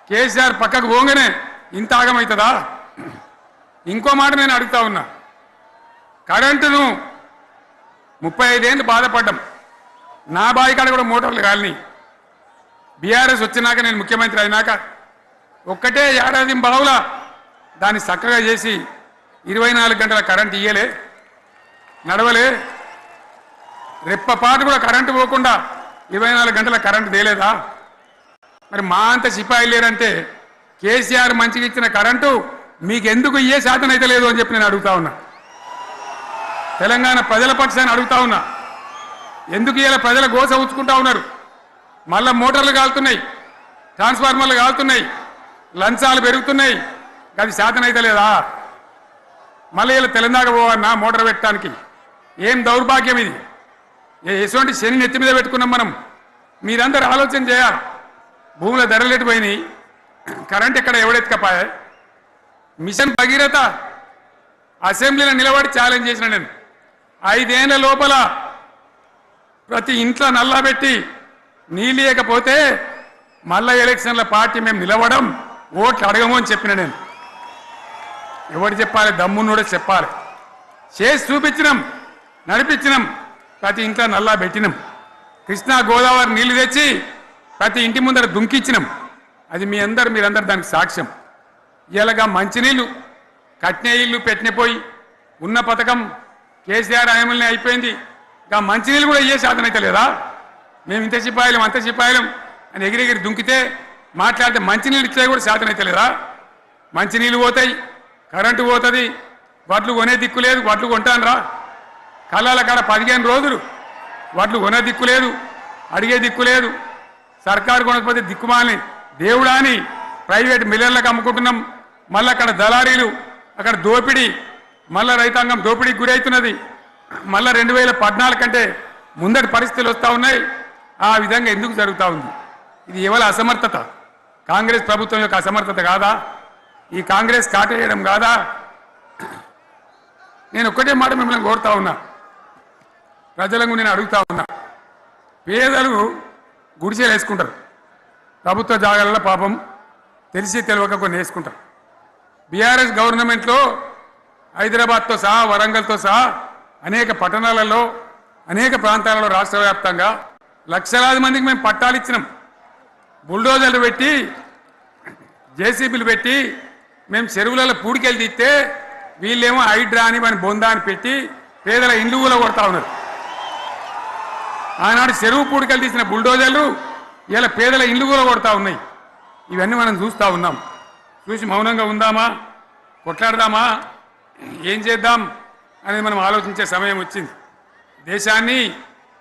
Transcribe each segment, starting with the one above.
కేసీఆర్ పక్కకు పోగానే ఇంత ఆగమవుతుందా? ఇంకో మాట నేను అడుగుతా ఉన్నా, కరెంటును 35 ఏళ్ళు బాధపడ్డాం, నా బావి కాడ కూడా మోటార్లు కాలిని. బీఆర్ఎస్ వచ్చినాక నేను ముఖ్యమంత్రి అయినాక ఒక్కటే ఏడాది బావులా దాన్ని చక్కగా చేసి 24 గంటల కరెంటు ఇయ్యలే, నడవలే. రెప్పపాటు కూడా కరెంటు పోకుండా 24 గంటల కరెంటు తేలేదా? మరి మా అంత సిపాయి లేరంటే కేసీఆర్ మంచిగా ఇచ్చిన కరెంటు మీకెందుకు ఇయ్యే శాతం అయితే లేదు అని చెప్పి నేను అడుగుతా ఉన్నా. తెలంగాణ ప్రజల పక్షాన్ని అడుగుతా ఉన్నా, ఎందుకు ఇలా ప్రజల గోస ఉంచుకుంటా ఉన్నారు? మళ్ళా మోటార్లు కాలుతున్నాయి, ట్రాన్స్ఫార్మర్లు కాలుతున్నాయి, లంచాలు పెరుగుతున్నాయి, అది శాతం అయితే లేదా? మళ్ళీ ఇలా తెలంగాణ పోవన్నా మోటార్ పెట్టడానికి? ఏం దౌర్భాగ్యం ఇది! ఎటువంటి శని నెత్తి మీద పెట్టుకున్నాం మనం. మీరందరూ ఆలోచన చేయాలి. భూముల ధరలు పోయినాయి, కరెంట్ ఎక్కడ ఎవడెత్తుకపోయా? మిషన్ భగీరథ అసెంబ్లీలో నిలబడి ఛాలెంజ్ చేసిన నేను, 5 ఏళ్ల లోపల ప్రతి ఇంట్లో నల్లా పెట్టి నీళ్ళేయకపోతే మళ్ళా ఎలక్షన్ల పార్టీ మేము నిలవడం, ఓట్లు అడగము అని చెప్పిన నేను. ఎవరు చెప్పాలి? దమ్మున్నోడే చెప్పాలి. చేసి చూపించినాం, నడిపించినాం, ప్రతి ఇంట్లో నల్లా పెట్టినాం. కృష్ణా గోదావరి నీళ్లు తెచ్చి ప్రతి ఇంటి ముందర దుంకిచ్చినాం. అది మీరందరూ దానికి సాక్ష్యం. ఇలాగా మంచినీళ్ళు కట్నే ఇల్లు పెట్టిన పోయి ఉన్న పథకం కేసీఆర్ హయాంలోనే అయిపోయింది. ఇంకా మంచినీళ్ళు కూడా ఏ శాతం అయితే లేదా? మేము ఇంత సిపాయిలం అంత సిపాయిలం అని ఎగిరెగిరి దుంకితే మాట్లాడితే మంచినీళ్ళు ఇచ్చే కూడా శాతం అయితే లేదా? మంచినీళ్ళు పోతాయి, కరెంటు పోతుంది, వడ్లు కొనే దిక్కు లేదు. వడ్లు కొంటాను రా, కళ్ళాల కాడ 15 రోజులు వడ్లు కొనే దిక్కు లేదు, అడిగే దిక్కు లేదు. సర్కారు కొనకపోతే దిక్కుమాలని దేవుడా అని ప్రైవేట్ మిల్లర్లకు అమ్ముకుంటున్నాం. మళ్ళీ అక్కడ దళారీలు, అక్కడ దోపిడీ, మళ్ళీ రైతాంగం దోపిడీకి గురవుతున్నది. మళ్ళీ 2014 కంటే ముందటి పరిస్థితులు వస్తూ ఉన్నాయి. ఆ విధంగా ఎందుకు జరుగుతూ ఉంది? ఇది ఎవరి అసమర్థత? కాంగ్రెస్ ప్రభుత్వం యొక్క అసమర్థత కాదా? ఈ కాంగ్రెస్ కాటేయడం కాదా? నేను ఒక్కటే మాట మిమ్మల్ని కోరుతా ఉన్నా, ప్రజలకు నేను అడుగుతా ఉన్నా. పేదలు గుడిసెలు వేసుకుంటారు, ప్రభుత్వ జాగాలలో పాపం తెలిసి తెలియక కొన్ని వేసుకుంటారు. బీఆర్ఎస్ గవర్నమెంట్లో హైదరాబాద్తో సహా వరంగల్తో సహా అనేక పట్టణాలలో అనేక ప్రాంతాలలో రాష్ట్ర వ్యాప్తంగా లక్షలాది మందికి మేము పట్టాలు ఇచ్చినాం. బుల్డోజర్లు పెట్టి జేసీబీలు పెట్టి మేము చెరువులలో పూడికెళ్ళి తీస్తే వీళ్ళేమో హైడ్రా అని మన బొందా అని పెట్టి పేదల ఇండ్లు కూడా కొడతా ఉన్నారు. ఆనాడు చెరువు పూడికెళ్ళి తీసిన బుల్డోజర్లు ఇలా పేదల ఇండ్లు కూడా కొడతా ఉన్నాయి. ఇవన్నీ మనం చూస్తూ ఉన్నాం. చూసి మౌనంగా ఉందామా, కొట్లాడదామా, ఏం చేద్దాం అనేది మనం ఆలోచించే సమయం వచ్చింది. దేశాన్ని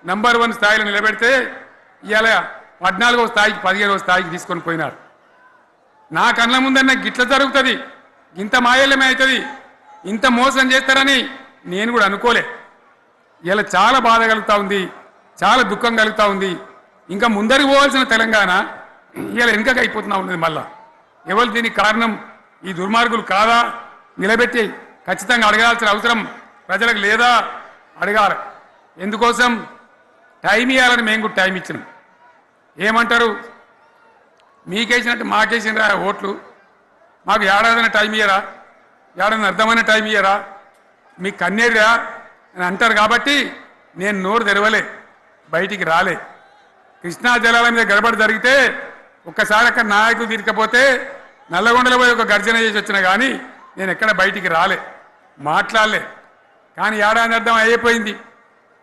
నంబర్ 1 స్థాయిలో నిలబెడితే ఇవాళ 14వ స్థాయికి 15వ స్థాయికి తీసుకొని పోయినారు. నా కళ్ళ ముందన్న గిట్ల జరుగుతుంది, ఇంత మాయల్యమే అవుతుంది, ఇంత మోసం చేస్తారని నేను కూడా అనుకోలే. ఇలా చాలా బాధ కలుగుతూ ఉంది, చాలా దుఃఖం కలుగుతూ ఉంది. ఇంకా ముందరికి పోవాల్సిన తెలంగాణ ఇలా వెనుకకి అయిపోతున్నా ఉన్నది. మళ్ళా ఎవరు దీనికి కారణం? ఈ దుర్మార్గులు కాదా? నిలబెట్టి ఖచ్చితంగా అడగాల్సిన అవసరం ప్రజలకు లేదా? అడగాలి. ఎందుకోసం? టైం ఇవ్వాలని మేము కూడా టైం ఇచ్చినాం. ఏమంటారు? మీకేసినట్టు మాకేసినరా ఓట్లు, మాకు ఏడాదిన టైం ఇయ్యరా, ఏడాదిన అర్థమైన టైం ఇయ్యరా, మీకు కన్నేరురా అని అంటారు. కాబట్టి నేను నోరు తెరవలే, బయటికి రాలే. కృష్ణా జలాల మీద గడబడి జరిగితే ఒక్కసారి అక్కడ నాయకులు తీరికపోతే నల్లగొండలో పోయి ఒక గర్జన చేసి వచ్చినా కానీ నేను ఎక్కడ బయటికి రాలే, మాట్లాడలే. కానీ ఏడాది అర్థం అయిపోయింది,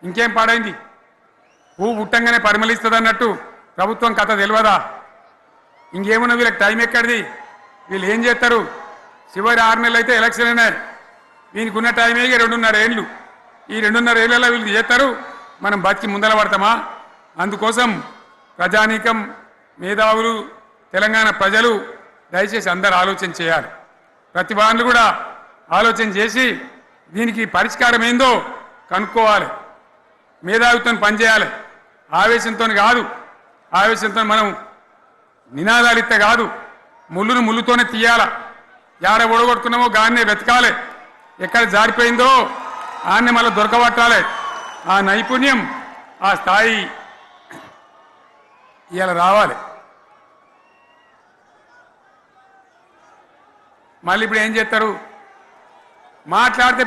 ఇంకేం పాడైంది? పువ్వు పుట్టంగానే పరిమళిస్తుంది అన్నట్టు ప్రభుత్వం కథ తెలియదా? ఇంకేమన్నా వీళ్ళకి టైం ఎక్కడిది? వీళ్ళు ఏం చేస్తారు? చివరి 6 నెలలు అయితే ఎలక్షన్ అయినాయి. వీనికి ఉన్న టైమే 2.5 ఏళ్ళు. ఈ 2.5 ఏళ్ళలో వీళ్ళు చేస్తారు, మనం బతికి ముందర పడతామా? అందుకోసం ప్రజానీకం, మేధావులు, తెలంగాణ ప్రజలు దయచేసి అందరూ ఆలోచన చేయాలి. ప్రతి వాళ్ళు కూడా ఆలోచన చేసి దీనికి పరిష్కారం ఏందో కనుక్కోవాలి. మేధావితో పనిచేయాలి, ఆవేశంతో కాదు. ఆవేశంతో మనం నినాదాలు ఇస్తే కాదు, ముళ్ళును ముళ్ళుతోనే తీయాల. యాడ ఒడగొట్టుకున్నామో గాన్నే వెతకాలి, ఎక్కడ జారిపోయిందో ఆన్నే మళ్ళీ దొరకబట్టాలి. ఆ నైపుణ్యం, ఆ స్థాయి ఇవాళ రావాలి. మళ్ళీ ఇప్పుడు ఏం చేస్తారు మాట్లాడితే